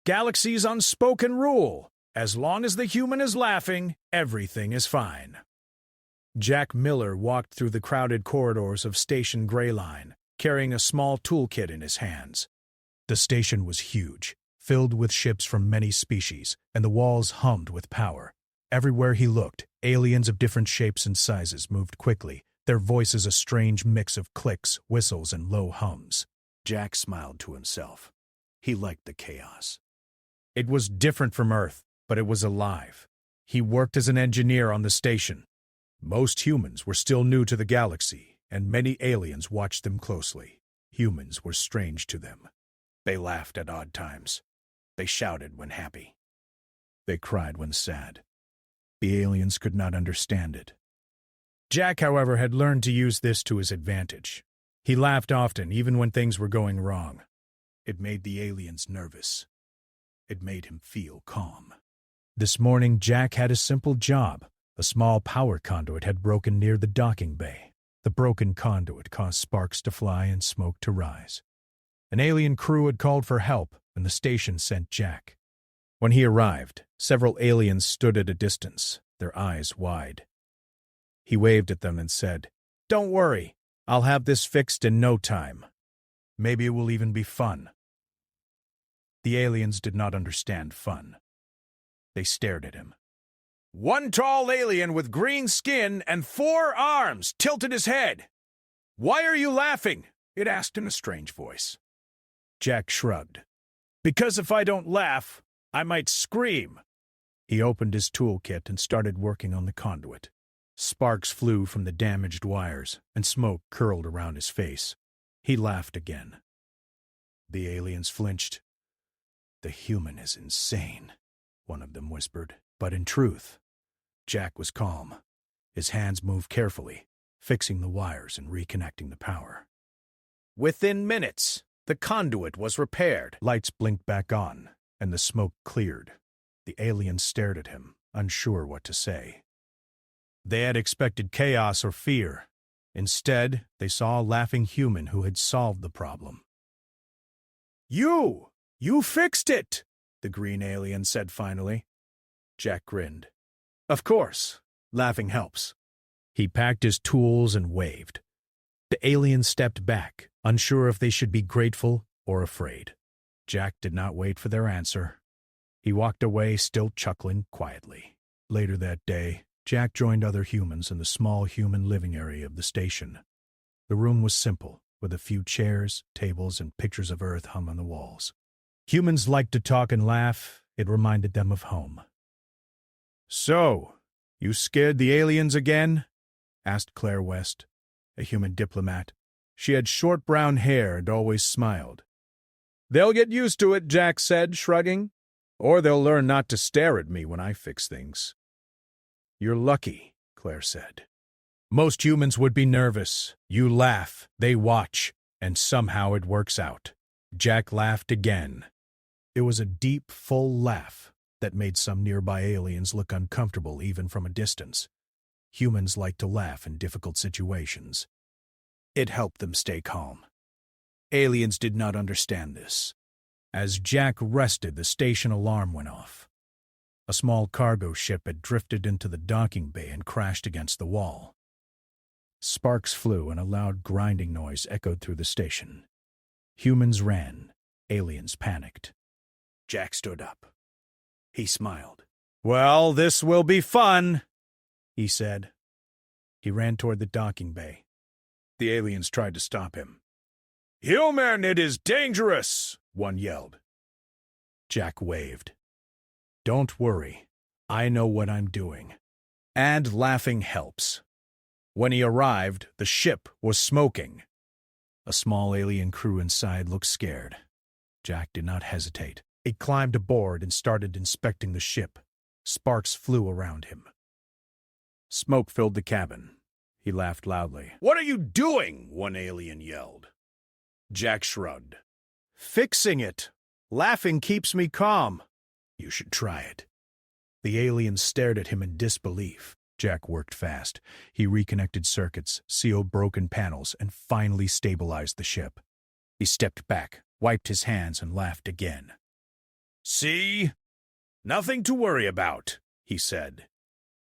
Galaxy's unspoken rule. As long as the human is laughing, everything is fine. Jack Miller walked through the crowded corridors of Station Greyline, carrying a small toolkit in his hands. The station was huge, filled with ships from many species, and the walls hummed with power. Everywhere he looked, aliens of different shapes and sizes moved quickly, their voices a strange mix of clicks, whistles, and low hums. Jack smiled to himself. He liked the chaos. It was different from Earth, but it was alive. He worked as an engineer on the station. Most humans were still new to the galaxy, and many aliens watched them closely. Humans were strange to them. They laughed at odd times. They shouted when happy. They cried when sad. The aliens could not understand it. Jack, however, had learned to use this to his advantage. He laughed often, even when things were going wrong. It made the aliens nervous. It made him feel calm. This morning, Jack had a simple job. A small power conduit had broken near the docking bay. The broken conduit caused sparks to fly and smoke to rise. An alien crew had called for help, and the station sent Jack. When he arrived, several aliens stood at a distance, their eyes wide. He waved at them and said, "Don't worry, I'll have this fixed in no time. Maybe it will even be fun." The aliens did not understand fun. They stared at him. One tall alien with green skin and 4 arms tilted his head. "Why are you laughing?" it asked in a strange voice. Jack shrugged. "Because if I don't laugh, I might scream." He opened his toolkit and started working on the conduit. Sparks flew from the damaged wires, and smoke curled around his face. He laughed again. The aliens flinched. "The human is insane," one of them whispered. But in truth, Jack was calm. His hands moved carefully, fixing the wires and reconnecting the power. Within minutes, the conduit was repaired. Lights blinked back on, and the smoke cleared. The aliens stared at him, unsure what to say. They had expected chaos or fear. Instead, they saw a laughing human who had solved the problem. You fixed it!" the green alien said finally. Jack grinned. "Of course, laughing helps." He packed his tools and waved. The alien stepped back, unsure if they should be grateful or afraid. Jack did not wait for their answer. He walked away, still chuckling quietly. Later that day, Jack joined other humans in the small human living area of the station. The room was simple, with a few chairs, tables, and pictures of Earth hung on the walls. Humans liked to talk and laugh. It reminded them of home. "So, you scared the aliens again?" asked Claire West, a human diplomat. She had short brown hair and always smiled. "They'll get used to it," Jack said, shrugging. "Or they'll learn not to stare at me when I fix things." "You're lucky," Claire said. "Most humans would be nervous. You laugh, they watch, and somehow it works out." Jack laughed again. It was a deep, full laugh that made some nearby aliens look uncomfortable even from a distance. Humans like to laugh in difficult situations. It helped them stay calm. Aliens did not understand this. As Jack rested, the station alarm went off. A small cargo ship had drifted into the docking bay and crashed against the wall. Sparks flew and a loud grinding noise echoed through the station. Humans ran. Aliens panicked. Jack stood up. He smiled. "Well, this will be fun," he said. He ran toward the docking bay. The aliens tried to stop him. "Human, it is dangerous!" one yelled. Jack waved. "Don't worry. I know what I'm doing." And laughing helps. When he arrived, the ship was smoking. A small alien crew inside looked scared. Jack did not hesitate. He climbed aboard and started inspecting the ship. Sparks flew around him. Smoke filled the cabin. He laughed loudly. "What are you doing?" one alien yelled. Jack shrugged. "Fixing it. Laughing keeps me calm." "You should try it." The aliens stared at him in disbelief. Jack worked fast. He reconnected circuits, sealed broken panels, and finally stabilized the ship. He stepped back, wiped his hands, and laughed again. "See? Nothing to worry about," he said.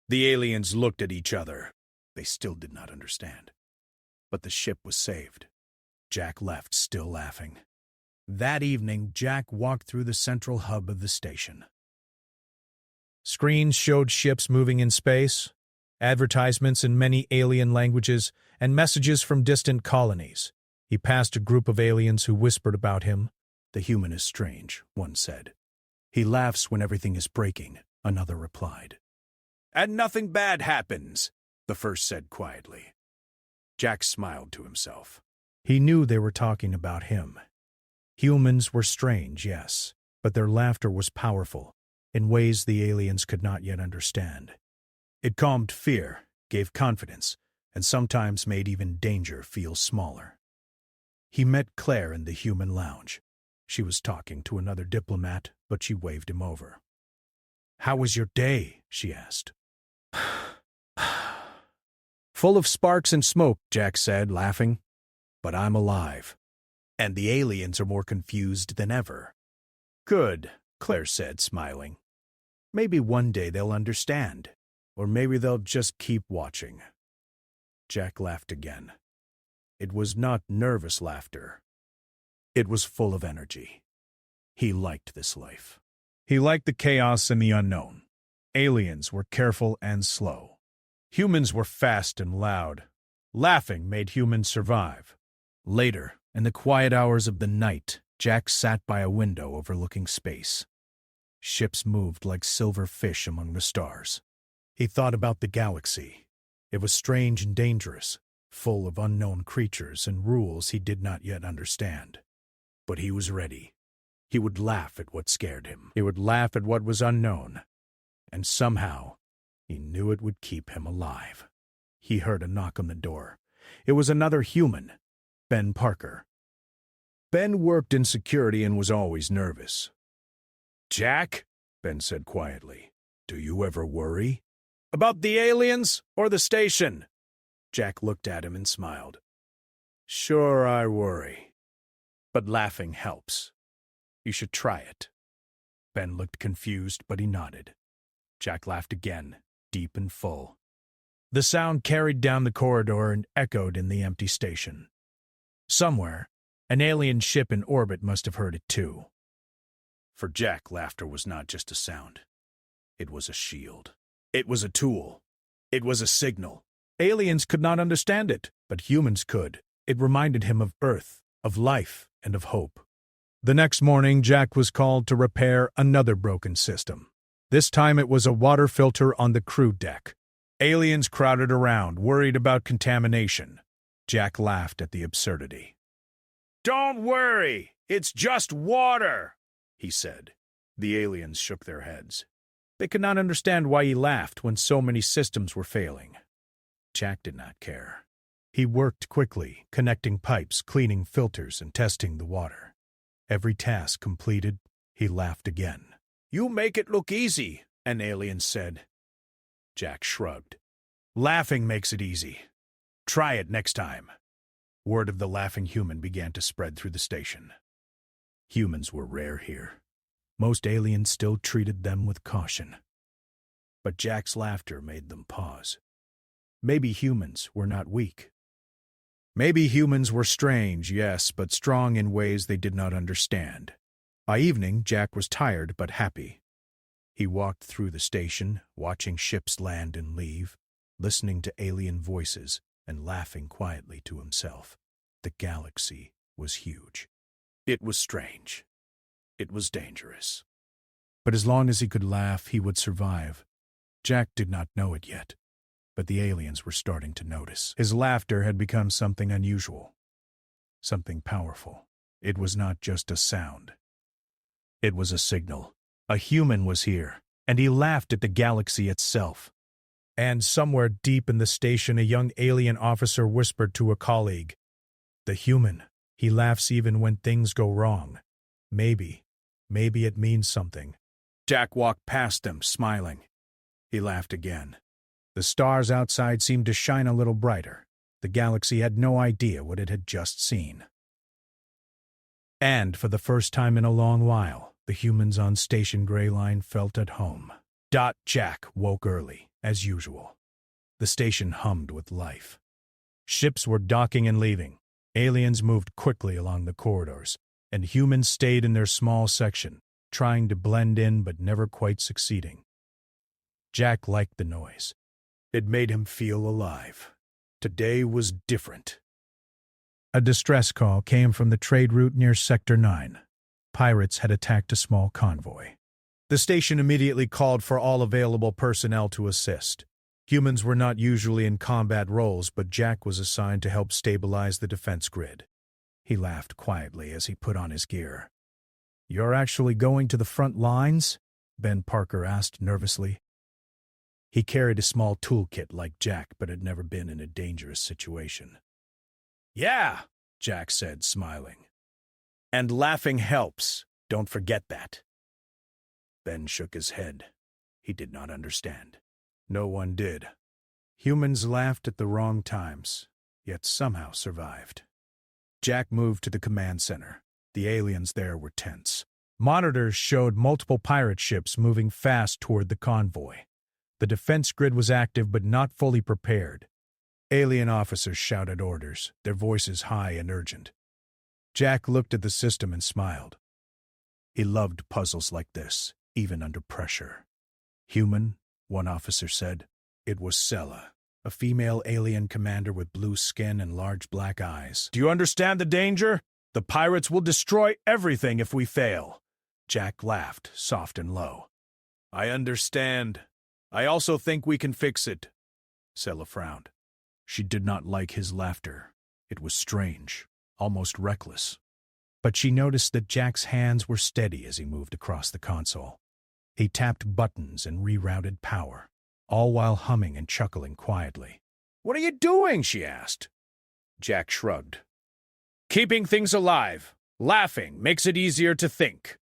The aliens looked at each other. They still did not understand. But the ship was saved. Jack left, still laughing. That evening, Jack walked through the central hub of the station. Screens showed ships moving in space, advertisements in many alien languages, and messages from distant colonies. He passed a group of aliens who whispered about him. "The human is strange," one said. "He laughs when everything is breaking," another replied. "And nothing bad happens," the first said quietly. Jack smiled to himself. He knew they were talking about him. Humans were strange, yes, but their laughter was powerful, in ways the aliens could not yet understand. It calmed fear, gave confidence, and sometimes made even danger feel smaller. He met Claire in the human lounge. She was talking to another diplomat, but she waved him over. "How was your day?" she asked. "Full of sparks and smoke," Jack said, laughing. "But I'm alive. And the aliens are more confused than ever." "Good," Claire said, smiling. "Maybe one day they'll understand. Or maybe they'll just keep watching." Jack laughed again. It was not nervous laughter. It was full of energy. He liked this life. He liked the chaos and the unknown. Aliens were careful and slow. Humans were fast and loud. Laughing made humans survive. Later, in the quiet hours of the night, Jack sat by a window overlooking space. Ships moved like silver fish among the stars. He thought about the galaxy. It was strange and dangerous, full of unknown creatures and rules he did not yet understand. But he was ready. He would laugh at what scared him. He would laugh at what was unknown. And somehow, he knew it would keep him alive. He heard a knock on the door. It was another human, Ben Parker. Ben worked in security and was always nervous. "Jack," Ben said quietly, "do you ever worry?" "About the aliens or the station?" Jack looked at him and smiled. "Sure, I worry. But laughing helps. You should try it." Ben looked confused, but he nodded. Jack laughed again, deep and full. The sound carried down the corridor and echoed in the empty station. Somewhere, an alien ship in orbit must have heard it too. For Jack, laughter was not just a sound. It was a shield. It was a tool. It was a signal. Aliens could not understand it, but humans could. It reminded him of Earth, of life, and of hope. The next morning, Jack was called to repair another broken system. This time it was a water filter on the crew deck. Aliens crowded around, worried about contamination. Jack laughed at the absurdity. "Don't worry, it's just water," he said. The aliens shook their heads. They could not understand why he laughed when so many systems were failing. Jack did not care. He worked quickly, connecting pipes, cleaning filters, and testing the water. Every task completed, he laughed again. "You make it look easy," an alien said. Jack shrugged. "Laughing makes it easy. Try it next time." Word of the laughing human began to spread through the station. Humans were rare here. Most aliens still treated them with caution. But Jack's laughter made them pause. Maybe humans were not weak. Maybe humans were strange, yes, but strong in ways they did not understand. By evening, Jack was tired but happy. He walked through the station, watching ships land and leave, listening to alien voices and laughing quietly to himself. The galaxy was huge. It was strange. It was dangerous. But as long as he could laugh, he would survive. Jack did not know it yet, but the aliens were starting to notice. His laughter had become something unusual, something powerful. It was not just a sound. It was a signal. A human was here, and he laughed at the galaxy itself. And somewhere deep in the station, a young alien officer whispered to a colleague, "The human, he laughs even when things go wrong. Maybe it means something." Jack walked past them, smiling. He laughed again. The stars outside seemed to shine a little brighter. The galaxy had no idea what it had just seen. And for the first time in a long while, The humans on Station Greyline felt at home. Jack woke early, as usual. The station hummed with life. Ships were docking and leaving. Aliens moved quickly along the corridors, and humans stayed in their small section, trying to blend in but never quite succeeding. Jack liked the noise. It made him feel alive. Today was different. A distress call came from the trade route near Sector 9. Pirates had attacked a small convoy. The station immediately called for all available personnel to assist. Humans were not usually in combat roles, but Jack was assigned to help stabilize the defense grid. He laughed quietly as he put on his gear. "You're actually going to the front lines?" Ben Parker asked nervously. He carried a small toolkit like Jack, but had never been in a dangerous situation. "Yeah," Jack said, smiling. "And laughing helps. Don't forget that." Ben shook his head. He did not understand. No one did. Humans laughed at the wrong times, yet somehow survived. Jack moved to the command center. The aliens there were tense. Monitors showed multiple pirate ships moving fast toward the convoy. The defense grid was active but not fully prepared. Alien officers shouted orders, their voices high and urgent. Jack looked at the system and smiled. He loved puzzles like this, even under pressure. "Human," one officer said. It was Sela, a female alien commander with blue skin and large black eyes. "Do you understand the danger? The pirates will destroy everything if we fail." Jack laughed, soft and low. "I understand. I also think we can fix it." Sela frowned. She did not like his laughter. It was strange, almost reckless. But she noticed that Jack's hands were steady as he moved across the console. He tapped buttons and rerouted power, all while humming and chuckling quietly. "What are you doing?" she asked. Jack shrugged. "Keeping things alive. Laughing makes it easier to think."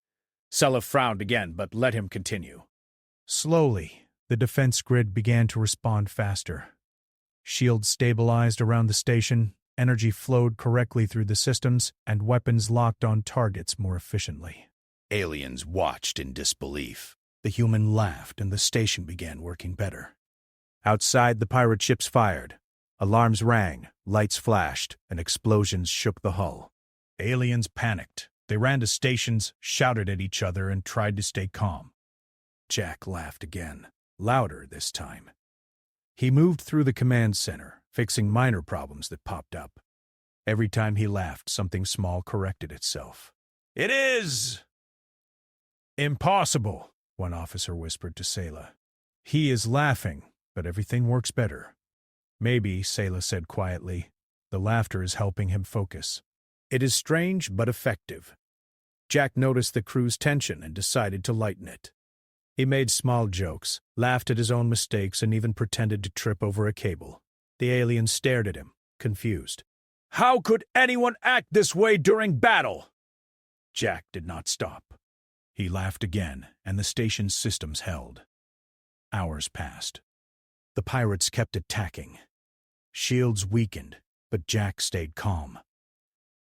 Sela frowned again, but let him continue. Slowly, the defense grid began to respond faster. Shields stabilized around the station, energy flowed correctly through the systems, and weapons locked on targets more efficiently. Aliens watched in disbelief. The human laughed, and the station began working better. Outside, the pirate ships fired. Alarms rang, lights flashed, and explosions shook the hull. Aliens panicked. They ran to stations, shouted at each other, and tried to stay calm. Jack laughed again, louder this time. He moved through the command center, fixing minor problems that popped up. Every time he laughed, something small corrected itself. "It is impossible," one officer whispered to Sela. "He is laughing, but everything works better." "Maybe," Sela said quietly. "The laughter is helping him focus. It is strange but effective." Jack noticed the crew's tension and decided to lighten it. He made small jokes, laughed at his own mistakes, and even pretended to trip over a cable. The aliens stared at him, confused. "How could anyone act this way during battle?" Jack did not stop. He laughed again, and the station's systems held. Hours passed. The pirates kept attacking. Shields weakened, but Jack stayed calm.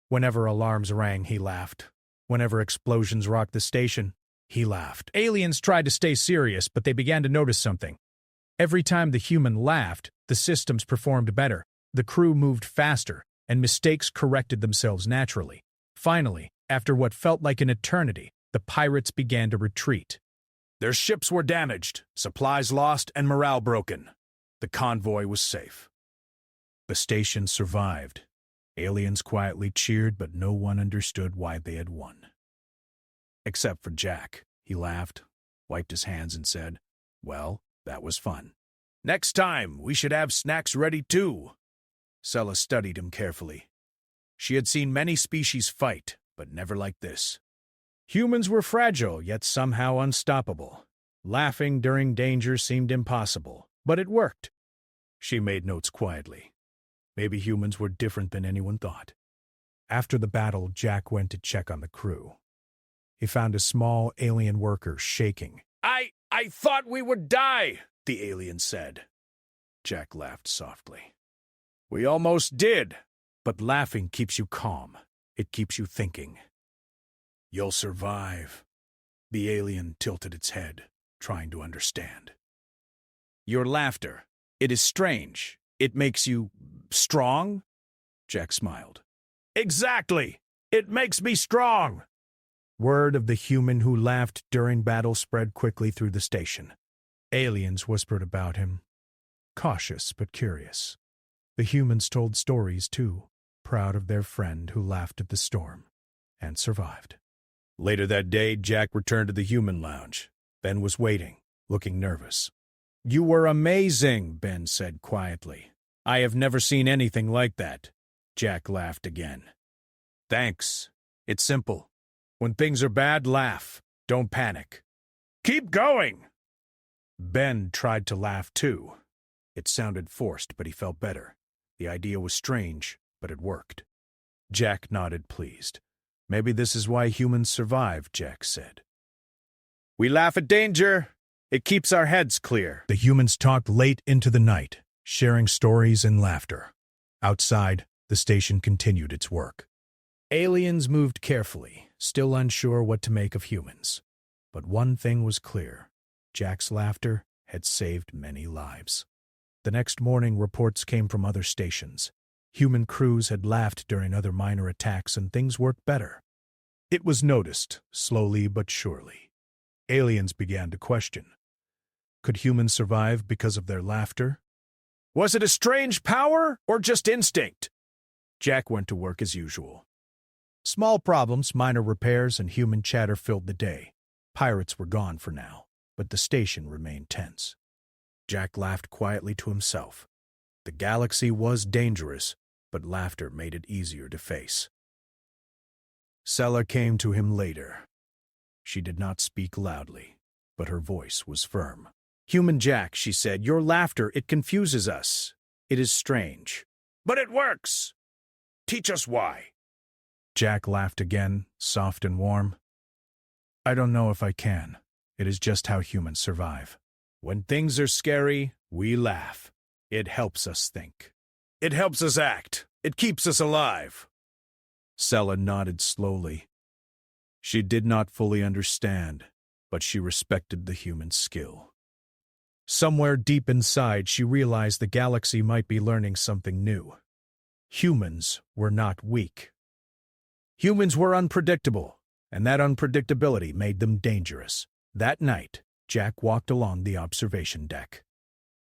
Whenever alarms rang, he laughed. Whenever explosions rocked the station, he laughed. Aliens tried to stay serious, but they began to notice something. Every time the human laughed, the systems performed better, the crew moved faster, and mistakes corrected themselves naturally. Finally, after what felt like an eternity, the pirates began to retreat. Their ships were damaged, supplies lost, and morale broken. The convoy was safe. The station survived. Aliens quietly cheered, but no one understood why they had won. Except for Jack. He laughed, wiped his hands, and said, "Well, that was fun. Next time, we should have snacks ready too." Sela studied him carefully. She had seen many species fight, but never like this. Humans were fragile, yet somehow unstoppable. Laughing during danger seemed impossible, but it worked. She made notes quietly. Maybe humans were different than anyone thought. After the battle, Jack went to check on the crew. He found a small alien worker shaking. I thought we would die," the alien said. Jack laughed softly. "We almost did, but laughing keeps you calm. It keeps you thinking. You'll survive. The alien tilted its head, trying to understand. Your laughter. It is strange. It makes you strong? Jack smiled. Exactly! It makes me strong! Word of the human who laughed during battle spread quickly through the station. Aliens whispered about him, cautious but curious. The humans told stories, too, proud of their friend who laughed at the storm and survived. Later that day, Jack returned to the human lounge. Ben was waiting, looking nervous. You were amazing, Ben said quietly. I have never seen anything like that. Jack laughed again. Thanks. It's simple. When things are bad, laugh. Don't panic. Keep going! Ben tried to laugh too. It sounded forced, but he felt better. The idea was strange, but it worked. Jack nodded, pleased. Maybe this is why humans survive, Jack said. We laugh at danger. It keeps our heads clear. The humans talked late into the night, sharing stories and laughter. Outside, the station continued its work. Aliens moved carefully, still unsure what to make of humans. But one thing was clear. Jack's laughter had saved many lives. The next morning, reports came from other stations. Human crews had laughed during other minor attacks and things worked better. It was noticed, slowly but surely. Aliens began to question. Could humans survive because of their laughter? Was it a strange power or just instinct? Jack went to work as usual. Small problems, minor repairs, and human chatter filled the day. Pirates were gone for now, but the station remained tense. Jack laughed quietly to himself. The galaxy was dangerous, but laughter made it easier to face. Sella came to him later. She did not speak loudly, but her voice was firm. Human Jack, she said, your laughter, it confuses us. It is strange. But it works! Teach us why. Jack laughed again, soft and warm. I don't know if I can. It is just how humans survive. When things are scary, we laugh. It helps us think. It helps us act. It keeps us alive. Sella nodded slowly. She did not fully understand, but she respected the human skill. Somewhere deep inside, she realized the galaxy might be learning something new. Humans were not weak. Humans were unpredictable, and that unpredictability made them dangerous. That night, Jack walked along the observation deck.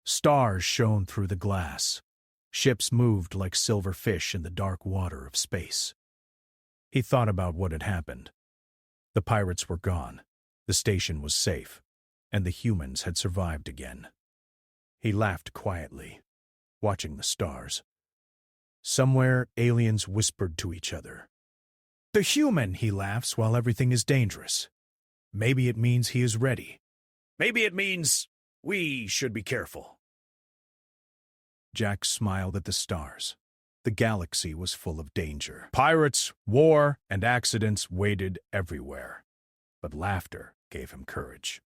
Stars shone through the glass. Ships moved like silver fish in the dark water of space. He thought about what had happened. The pirates were gone, the station was safe, and the humans had survived again. He laughed quietly, watching the stars. Somewhere, aliens whispered to each other. The human, he laughs, while everything is dangerous. Maybe it means he is ready. Maybe it means we should be careful. Jack smiled at the stars. The galaxy was full of danger. Pirates, war, and accidents waited everywhere. But laughter gave him courage.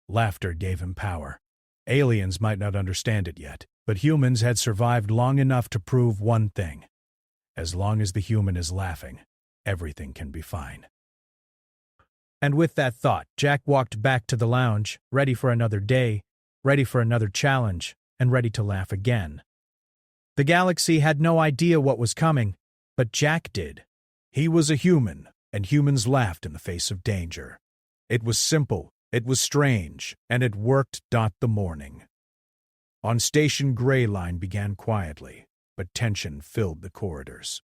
Laughter gave him power. Aliens might not understand it yet, but humans had survived long enough to prove one thing. As long as the human is laughing, everything can be fine. And with that thought, Jack walked back to the lounge, ready for another day, ready for another challenge, and ready to laugh again. The galaxy had no idea what was coming, but Jack did. He was a human, and humans laughed in the face of danger. It was simple, it was strange, and it worked. The morning. On Station Gray Line began quietly, but tension filled the corridors.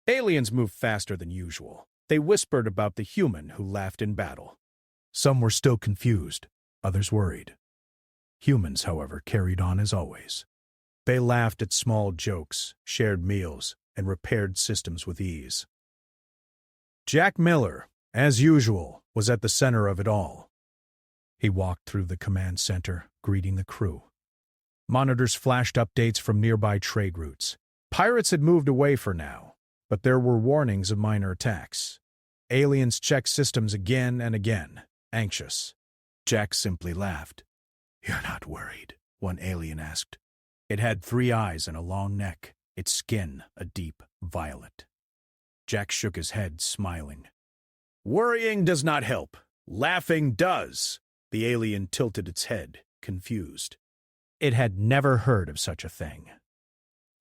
Aliens moved faster than usual. They whispered about the human who laughed in battle. Some were still confused, others worried. Humans, however, carried on as always. They laughed at small jokes, shared meals, and repaired systems with ease. Jack Miller, as usual, was at the center of it all. He walked through the command center, greeting the crew. Monitors flashed updates from nearby trade routes. Pirates had moved away for now, but there were warnings of minor attacks. Aliens checked systems again and again, anxious. Jack simply laughed. You're not worried, one alien asked. It had 3 eyes and a long neck, its skin a deep violet. Jack shook his head, smiling. Worrying does not help. Laughing does. The alien tilted its head, confused. It had never heard of such a thing.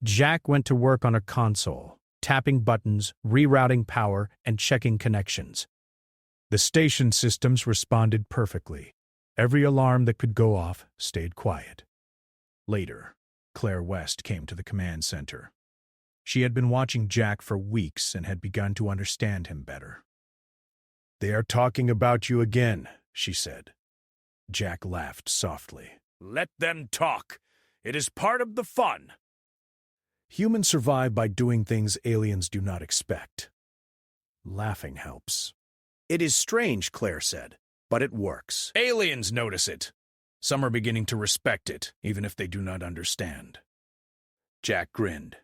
Jack went to work on a console, tapping buttons, rerouting power, and checking connections. The station systems responded perfectly. Every alarm that could go off stayed quiet. Later, Claire West came to the command center. She had been watching Jack for weeks and had begun to understand him better. "They are talking about you again," she said. Jack laughed softly. "Let them talk. It is part of the fun." Humans survive by doing things aliens do not expect. Laughing helps. "It is strange," Claire said, "but it works. Aliens notice it. Some are beginning to respect it, even if they do not understand." Jack grinned.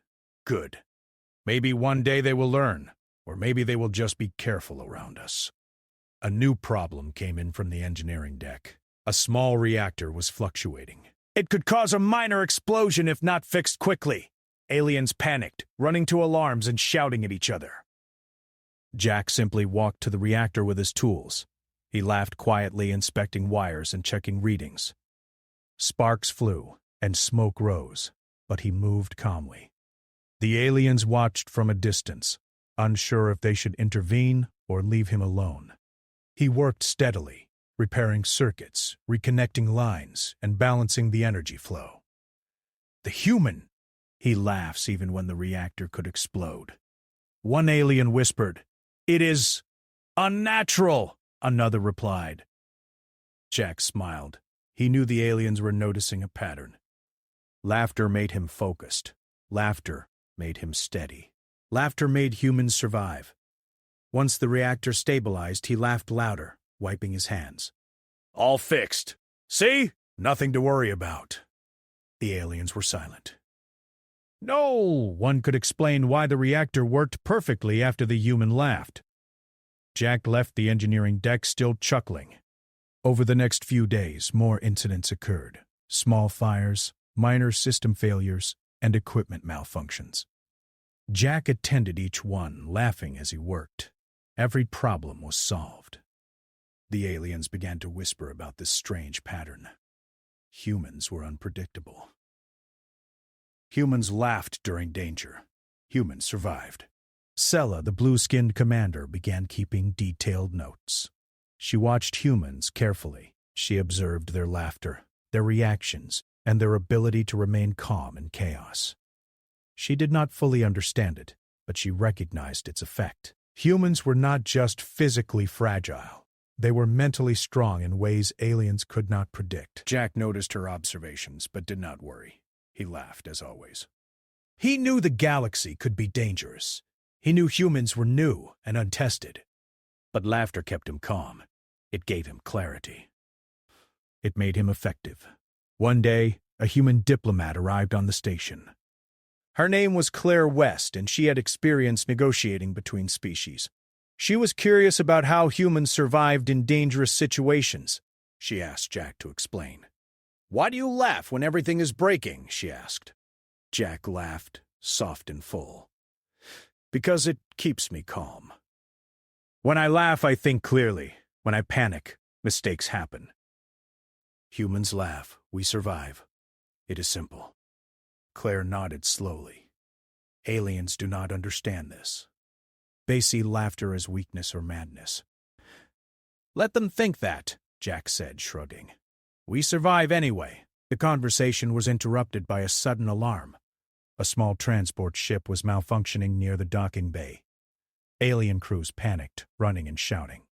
"Good. Maybe one day they will learn, or maybe they will just be careful around us." A new problem came in from the engineering deck. A small reactor was fluctuating. It could cause a minor explosion if not fixed quickly. Aliens panicked, running to alarms and shouting at each other. Jack simply walked to the reactor with his tools. He laughed quietly, inspecting wires and checking readings. Sparks flew, and smoke rose, but he moved calmly. The aliens watched from a distance, unsure if they should intervene or leave him alone. He worked steadily, repairing circuits, reconnecting lines, and balancing the energy flow. "The human!" He laughs even when the reactor could explode. One alien whispered, "It is unnatural," another replied. Jack smiled. He knew the aliens were noticing a pattern. Laughter made him focused. Laughter made him steady. Laughter made humans survive. Once the reactor stabilized, he laughed louder, wiping his hands. "All fixed. See? Nothing to worry about." The aliens were silent. No one could explain why the reactor worked perfectly after the human laughed. Jack left the engineering deck still chuckling. Over the next few days, more incidents occurred. Small fires, minor system failures, and equipment malfunctions. Jack attended each one, laughing as he worked. Every problem was solved. The aliens began to whisper about this strange pattern. Humans were unpredictable. Humans laughed during danger. Humans survived. Sella, the blue-skinned commander, began keeping detailed notes. She watched humans carefully. She observed their laughter, their reactions, and their ability to remain calm in chaos. She did not fully understand it, but she recognized its effect. Humans were not just physically fragile. They were mentally strong in ways aliens could not predict. Jack noticed her observations, but did not worry. He laughed, as always. He knew the galaxy could be dangerous. He knew humans were new and untested. But laughter kept him calm. It gave him clarity. It made him effective. One day, a human diplomat arrived on the station. Her name was Claire West, and she had experience negotiating between species. She was curious about how humans survived in dangerous situations. She asked Jack to explain. "Why do you laugh when everything is breaking?" she asked. Jack laughed, soft and full. "Because it keeps me calm. When I laugh, I think clearly. When I panic, mistakes happen. Humans laugh, we survive. It is simple." Claire nodded slowly. Aliens do not understand this. They see laughter as weakness or madness. "Let them think that," Jack said, shrugging. "We survive anyway." The conversation was interrupted by a sudden alarm. A small transport ship was malfunctioning near the docking bay. Alien crews panicked, running and shouting.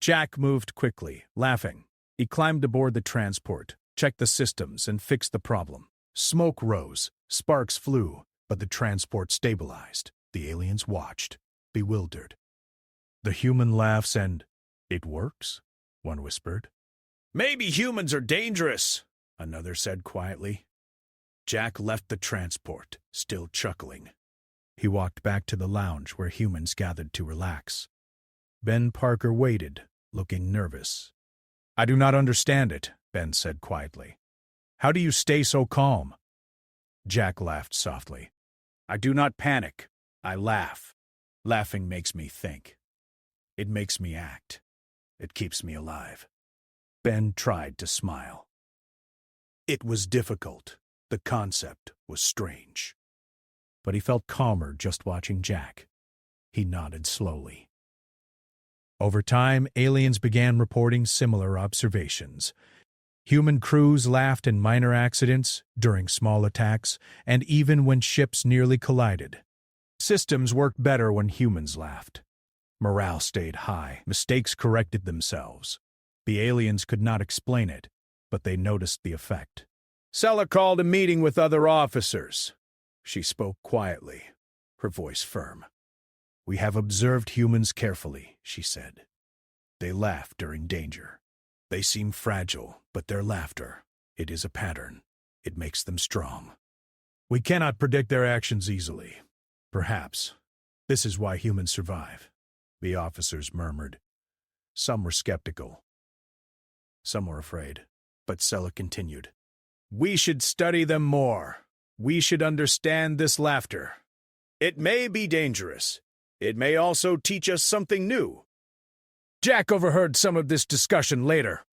Jack moved quickly, laughing. He climbed aboard the transport, checked the systems, and fixed the problem. Smoke rose, sparks flew, but the transport stabilized. The aliens watched, bewildered. "The human laughs and it works?" one whispered. "Maybe humans are dangerous," another said quietly. Jack left the transport, still chuckling. He walked back to the lounge where humans gathered to relax. Ben Parker waited, looking nervous. "I do not understand it," Ben said quietly. "How do you stay so calm?" Jack laughed softly. "I do not panic. I laugh. Laughing makes me think. It makes me act. It keeps me alive." Ben tried to smile. It was difficult. The concept was strange. But he felt calmer just watching Jack. He nodded slowly. Over time, aliens began reporting similar observations. Human crews laughed in minor accidents, during small attacks, and even when ships nearly collided. Systems worked better when humans laughed. Morale stayed high, mistakes corrected themselves. The aliens could not explain it, but they noticed the effect. Sella called a meeting with other officers. She spoke quietly, her voice firm. "We have observed humans carefully," she said. "They laugh during danger. They seem fragile, but their laughter, it is a pattern. It makes them strong. We cannot predict their actions easily. Perhaps this is why humans survive," the officers murmured. Some were skeptical. Some were afraid, but Sella continued. "We should study them more. We should understand this laughter. It may be dangerous. It may also teach us something new." Jack overheard some of this discussion later.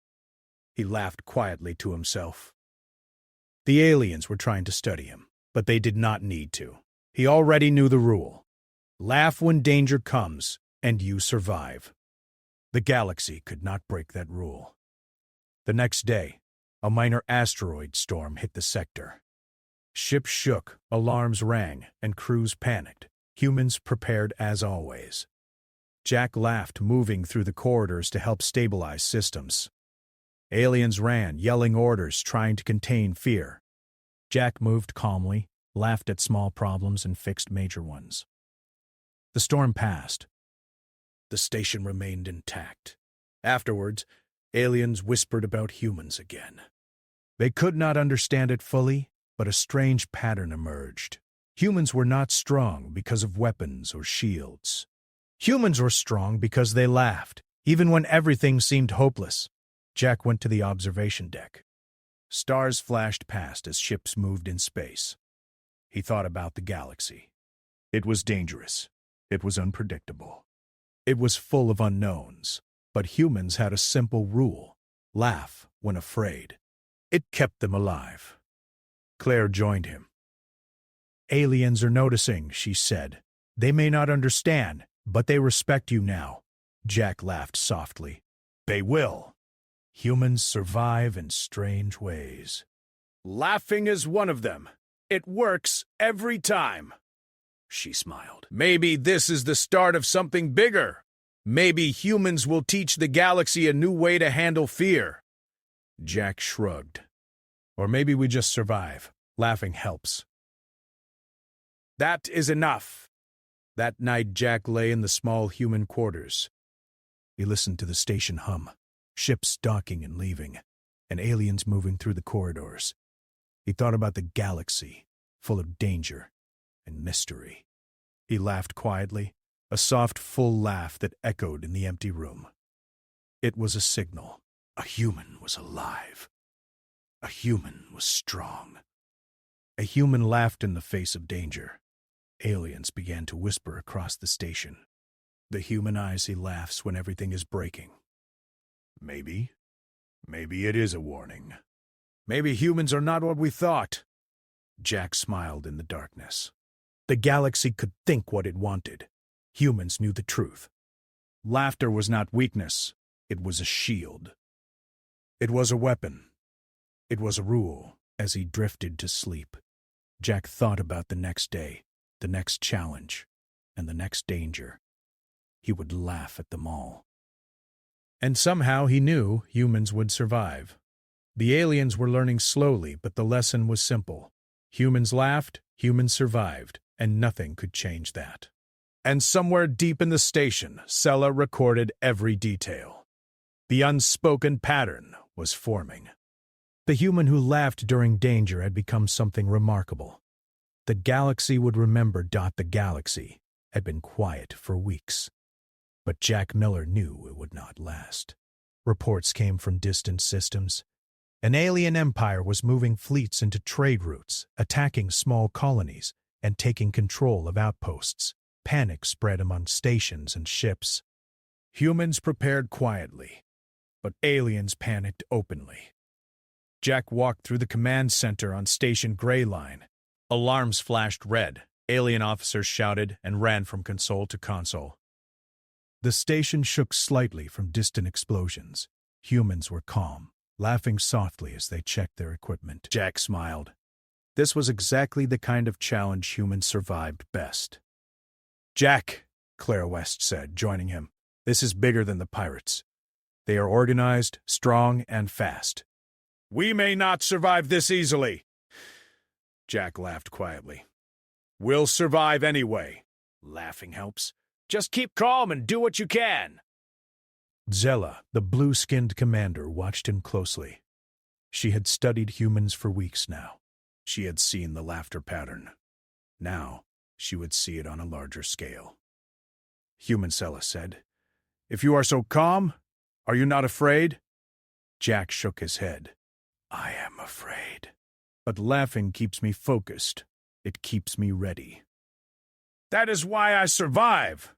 He laughed quietly to himself. The aliens were trying to study him, but they did not need to. He already knew the rule. Laugh when danger comes, and you survive. The galaxy could not break that rule. The next day, a minor asteroid storm hit the sector. Ships shook, alarms rang, and crews panicked. Humans prepared as always. Jack laughed, moving through the corridors to help stabilize systems. Aliens ran, yelling orders, trying to contain fear. Jack moved calmly, laughed at small problems, and fixed major ones. The storm passed. The station remained intact. Afterwards, aliens whispered about humans again. They could not understand it fully, but a strange pattern emerged. Humans were not strong because of weapons or shields. Humans were strong because they laughed, even when everything seemed hopeless. Jack went to the observation deck. Stars flashed past as ships moved in space. He thought about the galaxy. It was dangerous. It was unpredictable. It was full of unknowns. But humans had a simple rule: laugh when afraid. It kept them alive. Claire joined him. "Aliens are noticing," she said. "They may not understand, but they respect you now." Jack laughed softly. "They will. Humans survive in strange ways. Laughing is one of them. It works every time." She smiled. "Maybe this is the start of something bigger. Maybe humans will teach the galaxy a new way to handle fear." Jack shrugged. "Or maybe we just survive. Laughing helps." That is enough. That night, Jack lay in the small human quarters. He listened to the station hum, ships docking and leaving, and aliens moving through the corridors. He thought about the galaxy, full of danger and mystery. He laughed quietly, a soft, full laugh that echoed in the empty room. It was a signal. A human was alive. A human was strong. A human laughed in the face of danger. Aliens began to whisper across the station. The human eyes he laughs when everything is breaking. Maybe it is a warning. Maybe humans are not what we thought. Jack smiled in the darkness. The galaxy could think what it wanted. Humans knew the truth. Laughter was not weakness. It was a shield. It was a weapon. It was a rule. As he drifted to sleep, Jack thought about the next day, the next challenge, and the next danger. He would laugh at them all. And somehow he knew humans would survive. The aliens were learning slowly, but the lesson was simple. Humans laughed, humans survived, and nothing could change that. And somewhere deep in the station, Sella recorded every detail. The unspoken pattern was forming. The human who laughed during danger had become something remarkable. The galaxy would remember. The galaxy had been quiet for weeks. But Jack Miller knew it would not last. Reports came from distant systems. An alien empire was moving fleets into trade routes, attacking small colonies, and taking control of outposts. Panic spread among stations and ships. Humans prepared quietly, but aliens panicked openly. Jack walked through the command center on Station Gray Line. Alarms flashed red. Alien officers shouted and ran from console to console. The station shook slightly from distant explosions. Humans were calm, laughing softly as they checked their equipment. Jack smiled. This was exactly the kind of challenge humans survived best. "Jack," Clara West said, joining him, "this is bigger than the pirates. They are organized, strong, and fast. We may not survive this easily." Jack laughed quietly. "We'll survive anyway. Laughing helps. Just keep calm and do what you can." Zella, the blue-skinned commander, watched him closely. She had studied humans for weeks now. She had seen the laughter pattern. Now, she would see it on a larger scale. "Human," Zella said, "if you are so calm, are you not afraid?" Jack shook his head. "I am afraid. But laughing keeps me focused. It keeps me ready." "That is why I survive."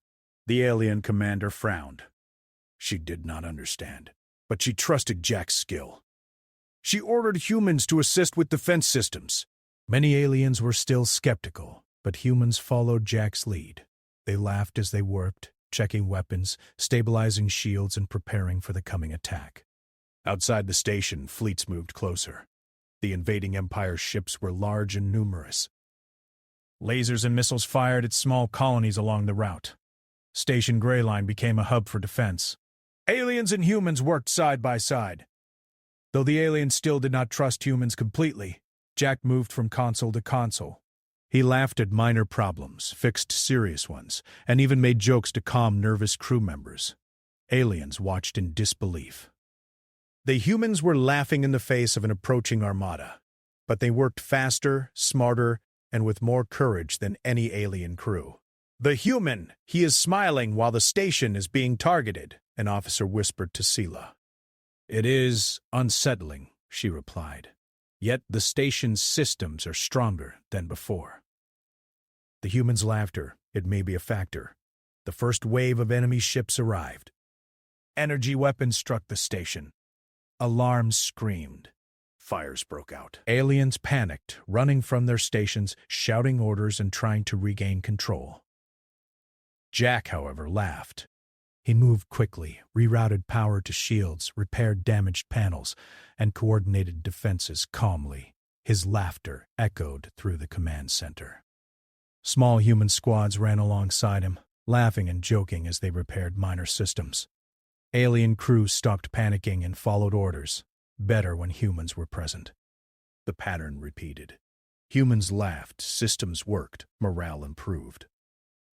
The alien commander frowned. She did not understand, but she trusted Jack's skill. She ordered humans to assist with defense systems. Many aliens were still skeptical, but humans followed Jack's lead. They laughed as they worked, checking weapons, stabilizing shields, and preparing for the coming attack. Outside the station, fleets moved closer. The invading Empire's ships were large and numerous. Lasers and missiles fired at small colonies along the route. Station Gray Line became a hub for defense. Aliens and humans worked side by side. Though the aliens still did not trust humans completely, Jack moved from console to console. He laughed at minor problems, fixed serious ones, and even made jokes to calm nervous crew members. Aliens watched in disbelief. The humans were laughing in the face of an approaching armada, but they worked faster, smarter, and with more courage than any alien crew. "The human, he is smiling while the station is being targeted," an officer whispered to Sela. "It is unsettling," she replied. "Yet the station's systems are stronger than before." The humans' laughter, it may be a factor. The first wave of enemy ships arrived. Energy weapons struck the station. Alarms screamed. Fires broke out. Aliens panicked, running from their stations, shouting orders and trying to regain control. Jack, however, laughed. He moved quickly, rerouted power to shields, repaired damaged panels, and coordinated defenses calmly. His laughter echoed through the command center. Small human squads ran alongside him, laughing and joking as they repaired minor systems. Alien crews stopped panicking and followed orders, better when humans were present. The pattern repeated. Humans laughed, systems worked, morale improved.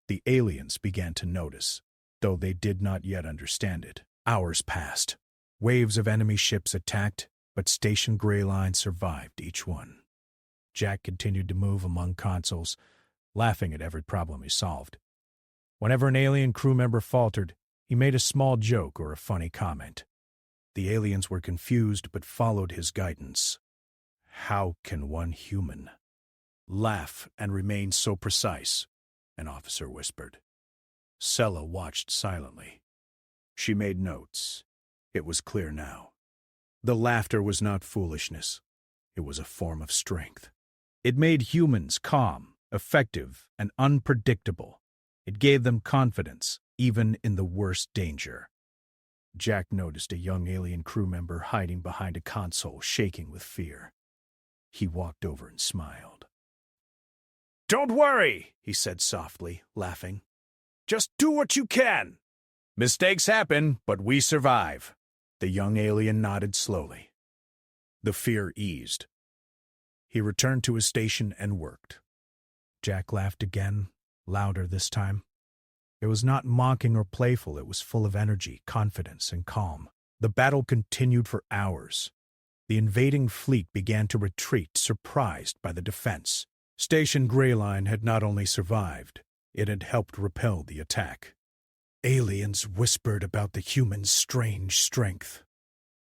The aliens began to notice, though they did not yet understand it. Hours passed. Waves of enemy ships attacked, but Station Gray Line survived each one. Jack continued to move among consoles, laughing at every problem he solved. Whenever an alien crew member faltered, he made a small joke or a funny comment. The aliens were confused but followed his guidance. "How can one human laugh and remain so precise?" an officer whispered. Sela watched silently. She made notes. It was clear now. The laughter was not foolishness. It was a form of strength. It made humans calm, effective, and unpredictable. It gave them confidence, even in the worst danger. Jack noticed a young alien crew member hiding behind a console, shaking with fear. He walked over and smiled. "Don't worry," he said softly, laughing. "Just do what you can. Mistakes happen, but we survive." The young alien nodded slowly. The fear eased. He returned to his station and worked. Jack laughed again, louder this time. It was not mocking or playful, it was full of energy, confidence, and calm. The battle continued for hours. The invading fleet began to retreat, surprised by the defense. Station Gray Line had not only survived, it had helped repel the attack. Aliens whispered about the humans' strange strength.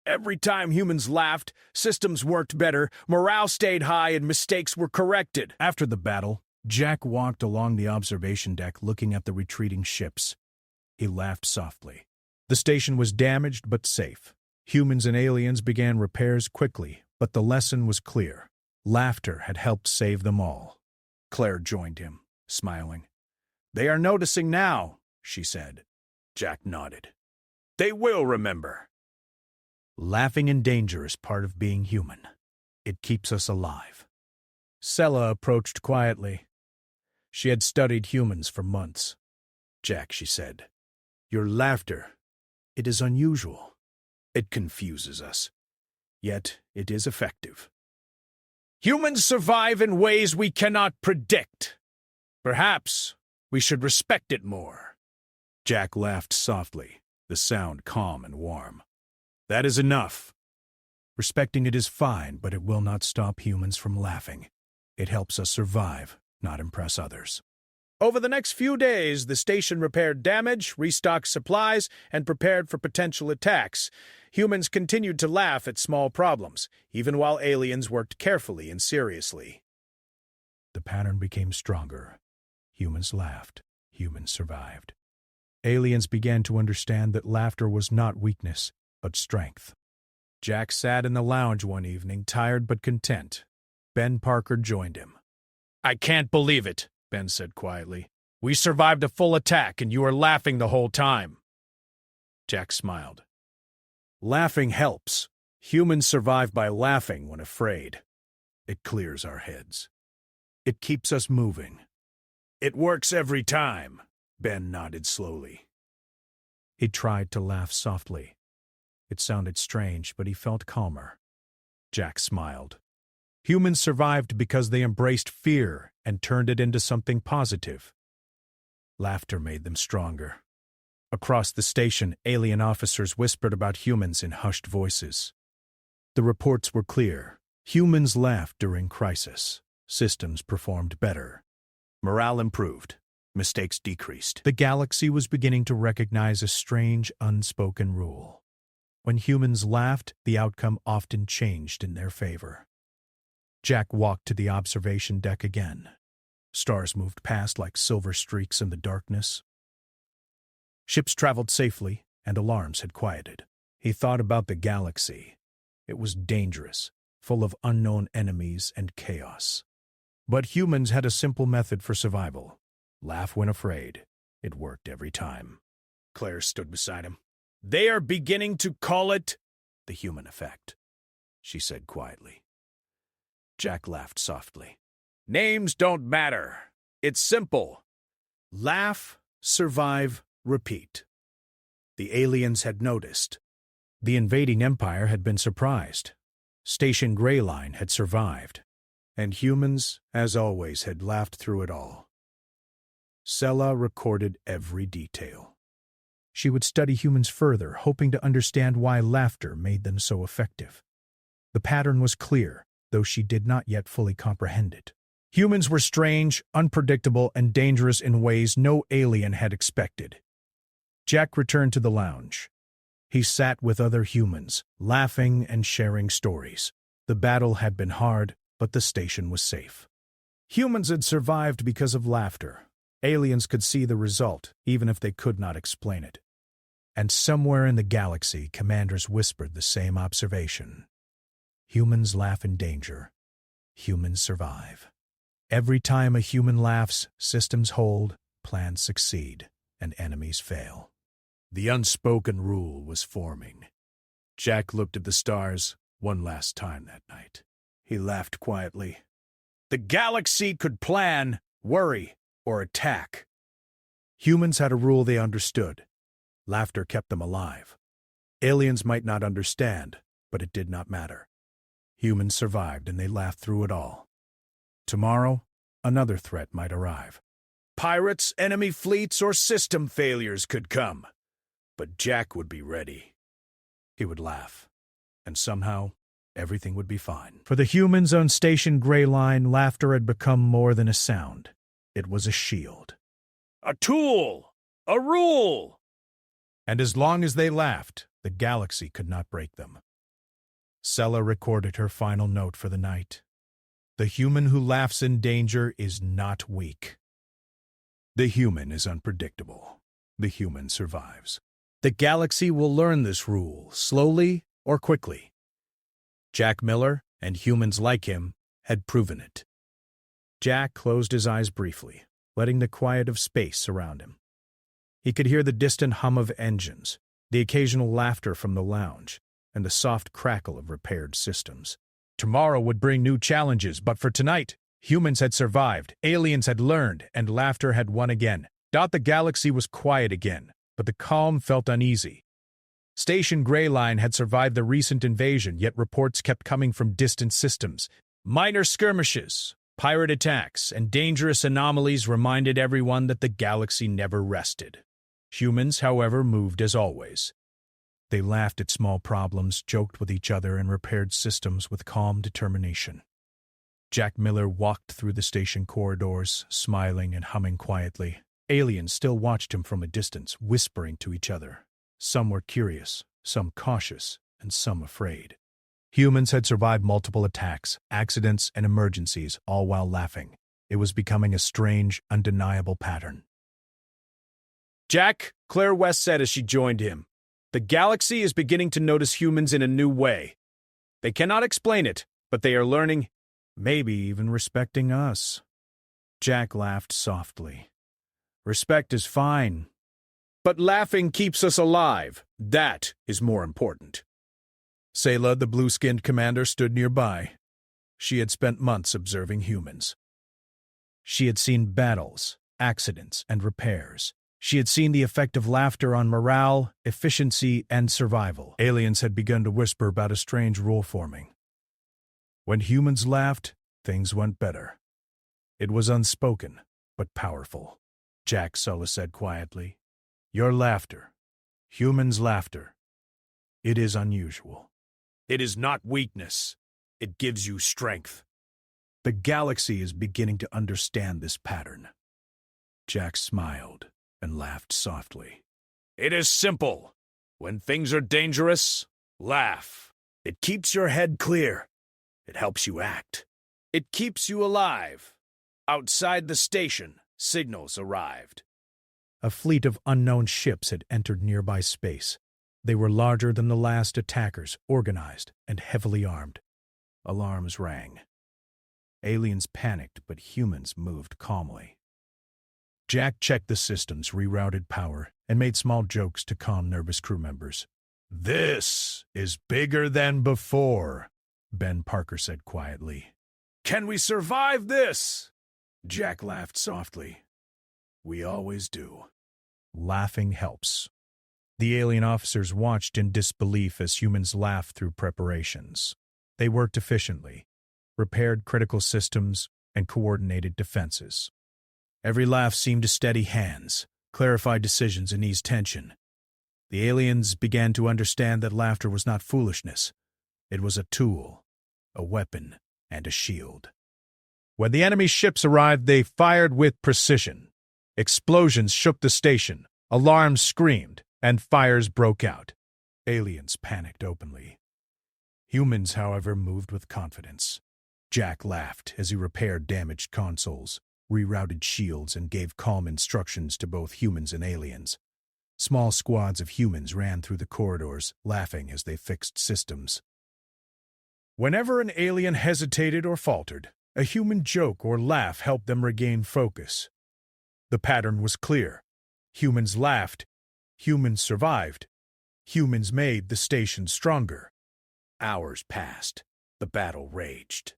Every time humans laughed, systems worked better, morale stayed high, and mistakes were corrected. After the battle, Jack walked along the observation deck looking at the retreating ships. He laughed softly. The station was damaged but safe. Humans and aliens began repairs quickly, but the lesson was clear. Laughter had helped save them all. Claire joined him, smiling. "They are noticing now," she said. Jack nodded. "They will remember." Laughing in danger is part of being human. It keeps us alive. Sella approached quietly. She had studied humans for months. "Jack," she said, "your laughter, it is unusual. It confuses us. Yet it is effective. Humans survive in ways we cannot predict. Perhaps we should respect it more." Jack laughed softly, the sound calm and warm. "That is enough. Respecting it is fine, but it will not stop humans from laughing. It helps us survive, not impress others." Over the next few days, the station repaired damage, restocked supplies, and prepared for potential attacks. Humans continued to laugh at small problems, even while aliens worked carefully and seriously. The pattern became stronger. Humans laughed. Humans survived. Aliens began to understand that laughter was not weakness, but strength. Jack sat in the lounge one evening, tired but content. Ben Parker joined him. "I can't believe it," Ben said quietly. "We survived a full attack, and you were laughing the whole time." Jack smiled. "Laughing helps. Humans survive by laughing when afraid. It clears our heads. It keeps us moving." "It works every time," Ben nodded slowly. He tried to laugh softly. It sounded strange, but he felt calmer. Jack smiled. Humans survived because they embraced fear and turned it into something positive. Laughter made them stronger. Across the station, alien officers whispered about humans in hushed voices. The reports were clear. Humans laughed during crisis. Systems performed better. Morale improved. Mistakes decreased. The galaxy was beginning to recognize a strange, unspoken rule. When humans laughed, the outcome often changed in their favor. Jack walked to the observation deck again. Stars moved past like silver streaks in the darkness. Ships traveled safely, and alarms had quieted. He thought about the galaxy. It was dangerous, full of unknown enemies and chaos. But humans had a simple method for survival. Laugh when afraid. It worked every time. Claire stood beside him. "They are beginning to call it the human effect," she said quietly. Jack laughed softly. "Names don't matter. It's simple. Laugh, survive, repeat." The aliens had noticed. The invading empire had been surprised. Station Greyline had survived. And humans, as always, had laughed through it all. Sella recorded every detail. She would study humans further, hoping to understand why laughter made them so effective. The pattern was clear, though she did not yet fully comprehend it. Humans were strange, unpredictable, and dangerous in ways no alien had expected. Jack returned to the lounge. He sat with other humans, laughing and sharing stories. The battle had been hard, but the station was safe. Humans had survived because of laughter. Aliens could see the result, even if they could not explain it. And somewhere in the galaxy, commanders whispered the same observation. Humans laugh in danger. Humans survive. Every time a human laughs, systems hold, plans succeed, and enemies fail. The unspoken rule was forming. Jack looked at the stars one last time that night. He laughed quietly. The galaxy could plan, worry, or attack. Humans had a rule they understood. Laughter kept them alive. Aliens might not understand, but it did not matter. Humans survived and they laughed through it all. Tomorrow, another threat might arrive. Pirates, enemy fleets, or system failures could come. But Jack would be ready. He would laugh, and somehow, everything would be fine. For the humans on Station Greyline, laughter had become more than a sound. It was a shield. A tool! A rule! And as long as they laughed, the galaxy could not break them. Sella recorded her final note for the night. The human who laughs in danger is not weak. The human is unpredictable. The human survives. The galaxy will learn this rule, slowly or quickly. Jack Miller, and humans like him, had proven it. Jack closed his eyes briefly, letting the quiet of space surround him. He could hear the distant hum of engines, the occasional laughter from the lounge, and the soft crackle of repaired systems. Tomorrow would bring new challenges, but for tonight, humans had survived, aliens had learned, and laughter had won again. The galaxy was quiet again, but the calm felt uneasy. Station Greyline had survived the recent invasion, yet reports kept coming from distant systems. Minor skirmishes, pirate attacks, and dangerous anomalies reminded everyone that the galaxy never rested. Humans, however, moved as always. They laughed at small problems, joked with each other, and repaired systems with calm determination. Jack Miller walked through the station corridors, smiling and humming quietly. Aliens still watched him from a distance, whispering to each other. Some were curious, some cautious, and some afraid. Humans had survived multiple attacks, accidents, and emergencies, all while laughing. It was becoming a strange, undeniable pattern. "Jack," Claire West said as she joined him, "the galaxy is beginning to notice humans in a new way. They cannot explain it, but they are learning, maybe even respecting us." Jack laughed softly. "Respect is fine, but laughing keeps us alive. That is more important." Sayla, the blue-skinned commander, stood nearby. She had spent months observing humans. She had seen battles, accidents, and repairs. She had seen the effect of laughter on morale, efficiency, and survival. Aliens had begun to whisper about a strange rule forming. When humans laughed, things went better. It was unspoken, but powerful. Jack Sulla said quietly, "Your laughter, humans' laughter, it is unusual. It is not weakness. It gives you strength. The galaxy is beginning to understand this pattern." Jack smiled and laughed softly. "It is simple. When things are dangerous, laugh. It keeps your head clear. It helps you act. It keeps you alive. Outside the station, signals arrived." A fleet of unknown ships had entered nearby space. They were larger than the last attackers, organized and heavily armed. Alarms rang. Aliens panicked, but humans moved calmly. Jack checked the systems, rerouted power, and made small jokes to calm nervous crew members. "This is bigger than before," Ben Parker said quietly. "Can we survive this?" Jack laughed softly. "We always do." Laughing helps. The alien officers watched in disbelief as humans laughed through preparations. They worked efficiently, repaired critical systems, and coordinated defenses. Every laugh seemed to steady hands, clarify decisions, and ease tension. The aliens began to understand that laughter was not foolishness. It was a tool, a weapon, and a shield. When the enemy ships arrived, they fired with precision. Explosions shook the station, alarms screamed, and fires broke out. Aliens panicked openly. Humans, however, moved with confidence. Jack laughed as he repaired damaged consoles, rerouted shields, and gave calm instructions to both humans and aliens. Small squads of humans ran through the corridors, laughing as they fixed systems. Whenever an alien hesitated or faltered, a human joke or laugh helped them regain focus. The pattern was clear. Humans laughed. Humans survived. Humans made the station stronger. Hours passed. The battle raged.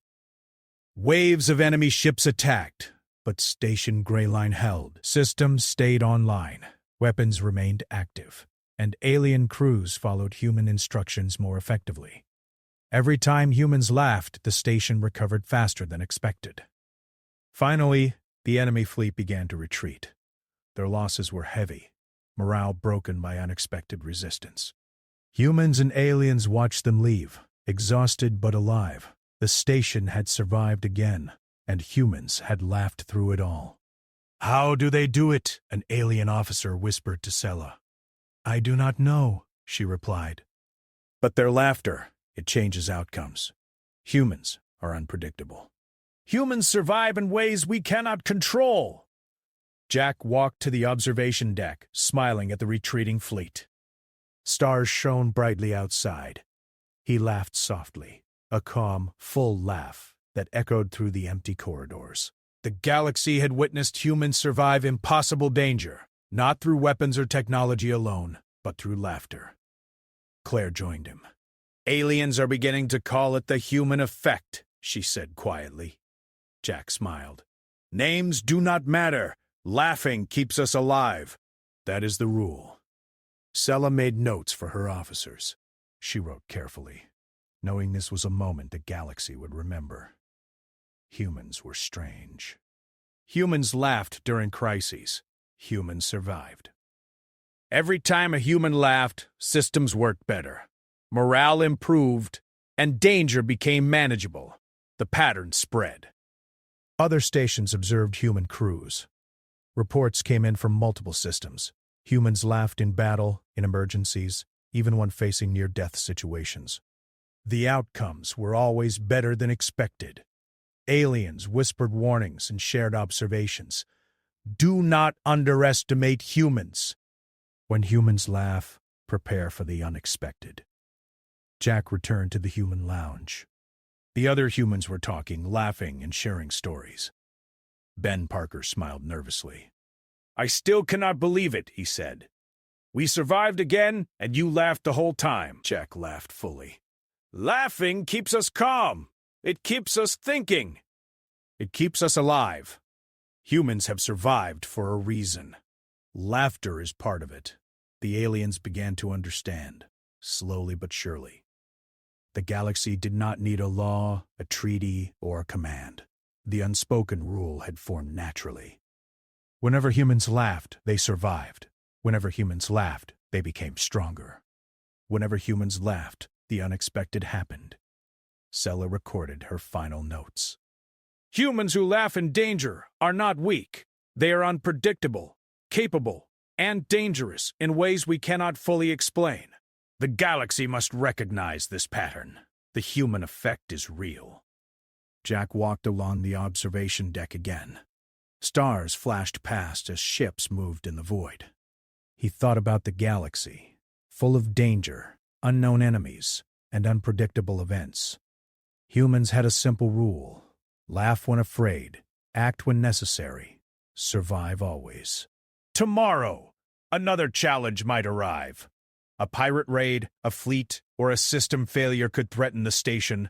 Waves of enemy ships attacked, but Station Greyline held. Systems stayed online. Weapons remained active, and alien crews followed human instructions more effectively. Every time humans laughed, the station recovered faster than expected. Finally, the enemy fleet began to retreat. Their losses were heavy, morale broken by unexpected resistance. Humans and aliens watched them leave, exhausted but alive. The station had survived again, and humans had laughed through it all. "How do they do it?" an alien officer whispered to Sela. "I do not know," she replied. "But their laughter, it changes outcomes. Humans are unpredictable. Humans survive in ways we cannot control." Jack walked to the observation deck, smiling at the retreating fleet. Stars shone brightly outside. He laughed softly, a calm, full laugh that echoed through the empty corridors. The galaxy had witnessed humans survive impossible danger, not through weapons or technology alone, but through laughter. Claire joined him. "Aliens are beginning to call it the human effect," she said quietly. Jack smiled. "Names do not matter. Laughing keeps us alive. That is the rule." Sella made notes for her officers. She wrote carefully, knowing this was a moment the galaxy would remember. Humans were strange. Humans laughed during crises. Humans survived. Every time a human laughed, systems worked better. Morale improved, and danger became manageable. The pattern spread. Other stations observed human crews. Reports came in from multiple systems. Humans laughed in battle, in emergencies, even when facing near-death situations. The outcomes were always better than expected. Aliens whispered warnings and shared observations. "Do not underestimate humans. When humans laugh, prepare for the unexpected." Jack returned to the human lounge. The other humans were talking, laughing, and sharing stories. Ben Parker smiled nervously. "I still cannot believe it," he said. "We survived again, and you laughed the whole time." Jack laughed fully. "Laughing keeps us calm. It keeps us thinking. It keeps us alive. Humans have survived for a reason. Laughter is part of it." The aliens began to understand, slowly but surely. The galaxy did not need a law, a treaty, or a command. The unspoken rule had formed naturally. Whenever humans laughed, they survived. Whenever humans laughed, they became stronger. Whenever humans laughed, the unexpected happened. Sella recorded her final notes. "Humans who laugh in danger are not weak. They are unpredictable, capable, and dangerous in ways we cannot fully explain. The galaxy must recognize this pattern. The human effect is real." Jack walked along the observation deck again. Stars flashed past as ships moved in the void. He thought about the galaxy, full of danger, unknown enemies, and unpredictable events. Humans had a simple rule: laugh when afraid, act when necessary, survive always. Tomorrow, another challenge might arrive. A pirate raid, a fleet, or a system failure could threaten the station.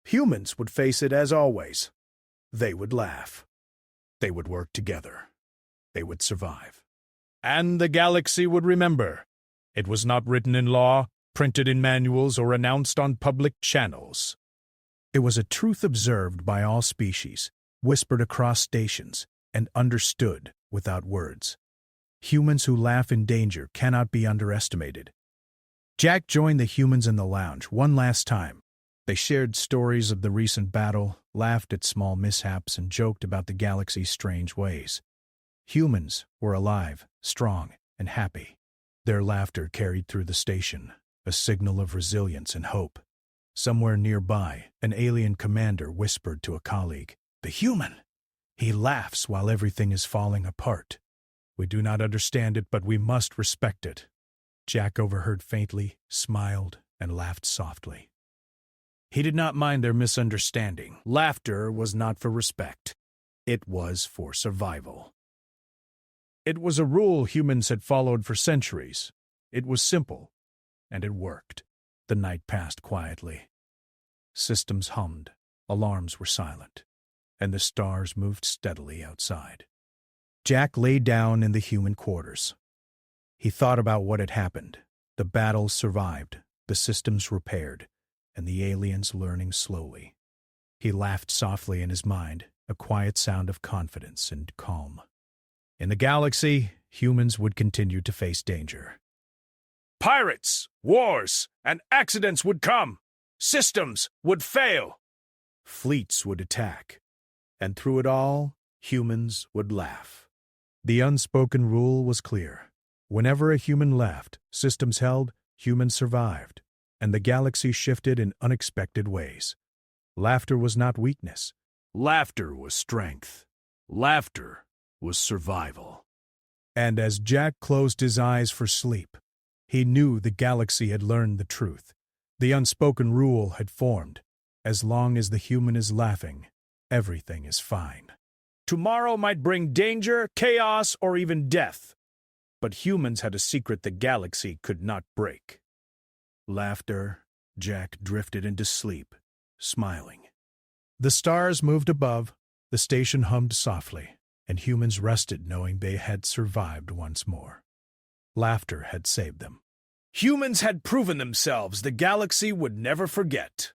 Humans would face it as always. They would laugh. They would work together. They would survive. And the galaxy would remember. It was not written in law, printed in manuals, or announced on public channels. It was a truth observed by all species, whispered across stations, and understood without words. Humans who laugh in danger cannot be underestimated. Jack joined the humans in the lounge one last time. They shared stories of the recent battle, laughed at small mishaps, and joked about the galaxy's strange ways. Humans were alive, strong, and happy. Their laughter carried through the station, a signal of resilience and hope. Somewhere nearby, an alien commander whispered to a colleague, "The human! He laughs while everything is falling apart. We do not understand it, but we must respect it." Jack overheard faintly, smiled, and laughed softly. He did not mind their misunderstanding. Laughter was not for respect. It was for survival. It was a rule humans had followed for centuries. It was simple, and it worked. The night passed quietly. Systems hummed, alarms were silent, and the stars moved steadily outside. Jack lay down in the human quarters. He thought about what had happened. The battles survived, the systems repaired, and the aliens learning slowly. He laughed softly in his mind, a quiet sound of confidence and calm. In the galaxy, humans would continue to face danger. Pirates, wars, and accidents would come. Systems would fail. Fleets would attack. And through it all, humans would laugh. The unspoken rule was clear. Whenever a human laughed, systems held, humans survived, and the galaxy shifted in unexpected ways. Laughter was not weakness. Laughter was strength. Laughter was survival. And as Jack closed his eyes for sleep, He knew the galaxy had learned the truth. The unspoken rule had formed. As long as the human is laughing, everything is fine. Tomorrow might bring danger, chaos, or even death. But humans had a secret the galaxy could not break. Laughter, Jack drifted into sleep, smiling. The stars moved above, the station hummed softly, and humans rested knowing they had survived once more. Laughter had saved them. Humans had proven themselves the galaxy would never forget.